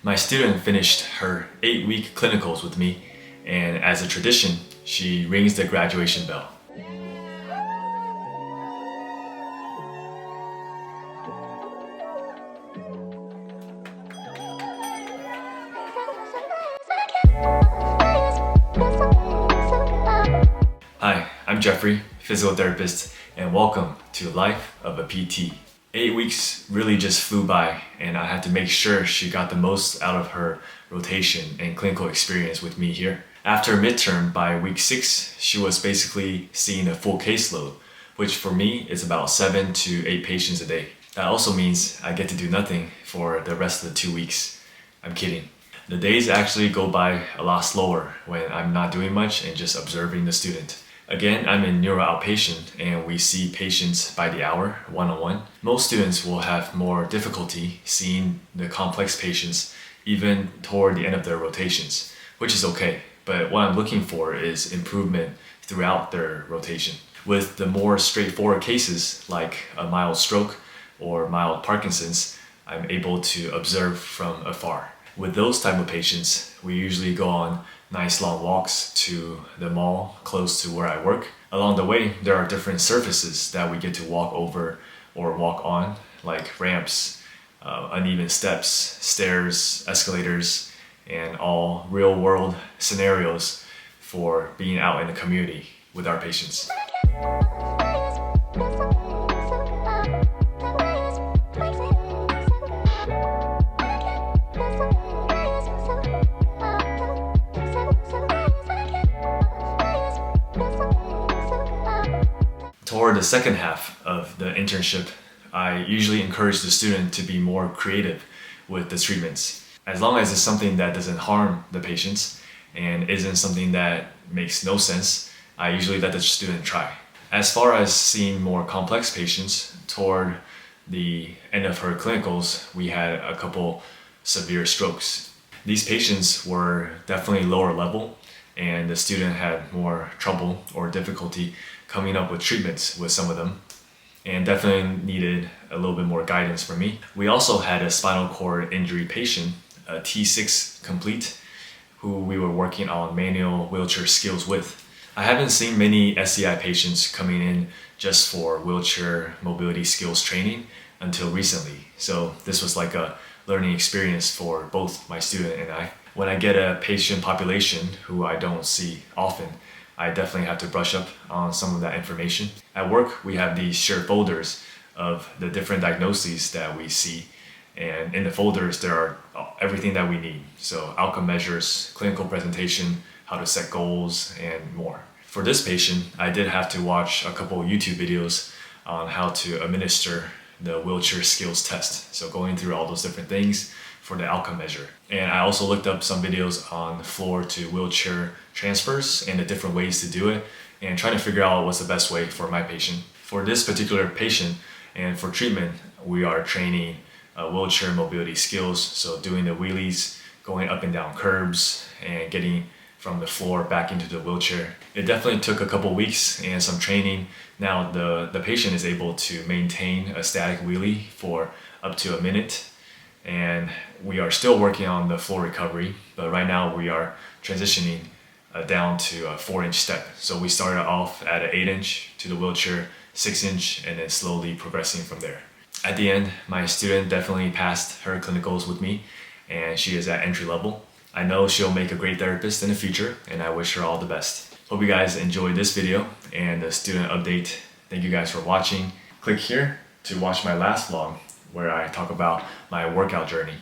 My student finished her 8-week clinicals with me, and as a tradition, she rings the graduation bell. Hi, I'm Jeffrey, physical therapist, and welcome to Life of a PT. 8 weeks really just flew by, and I had to make sure she got the most out of her rotation and clinical experience with me here. After midterm, by week 6, she was basically seeing a full caseload, which for me is about 7 to 8 patients a day. That also means I get to do nothing for the rest of the 2 weeks. I'm kidding. The days actually go by a lot slower when I'm not doing much and just observing the student. Again, I'm in neuro outpatient and we see patients by the hour, one-on-one. Most students will have more difficulty seeing the complex patients even toward the end of their rotations, which is okay. But what I'm looking for is improvement throughout their rotation. With the more straightforward cases like a mild stroke or mild Parkinson's, I'm able to observe from afar. With those type of patients, we usually go on nice long walks to the mall close to where I work. Along the way, there are different surfaces that we get to walk over or walk on, like ramps, uneven steps, stairs, escalators, and all real world scenarios for being out in the community with our patients. Toward the second half of the internship, I usually encourage the student to be more creative with the treatments. As long as it's something that doesn't harm the patients and isn't something that makes no sense, I usually let the student try. As far as seeing more complex patients, toward the end of her clinicals, we had a couple severe strokes. These patients were definitely lower level, and the student had more trouble or difficulty coming up with treatments with some of them, and definitely needed a little bit more guidance from me. We also had a spinal cord injury patient, a T6 complete, who we were working on manual wheelchair skills with. I haven't seen many SCI patients coming in just for wheelchair mobility skills training until recently, so this was like a learning experience for both my student and I. When I get a patient population who I don't see often, I definitely have to brush up on some of that information. At work, we have these shared folders of the different diagnoses that we see. And in the folders, there are everything that we need. So outcome measures, clinical presentation, how to set goals, and more. For this patient, I did have to watch a couple YouTube videos on how to administer the wheelchair skills test. So going through all those different things for the outcome measure. And I also looked up some videos on floor to wheelchair transfers and the different ways to do it and trying to figure out what's the best way for my patient. For this particular patient and for treatment, we are training wheelchair mobility skills. So doing the wheelies, going up and down curbs, and getting from the floor back into the wheelchair. It definitely took a couple weeks and some training. Now the patient is able to maintain a static wheelie for up to a minute. And we are still working on the floor recovery, but right now we are transitioning down to a 4-inch step. So we started off at an 8-inch to the wheelchair, 6-inch, and then slowly progressing from there. At the end, my student definitely passed her clinicals with me, and she is at entry level. I know she'll make a great therapist in the future, and I wish her all the best. Hope you guys enjoyed this video and the student update. Thank you guys for watching. Click here to watch my last vlog, where I talk about my workout journey.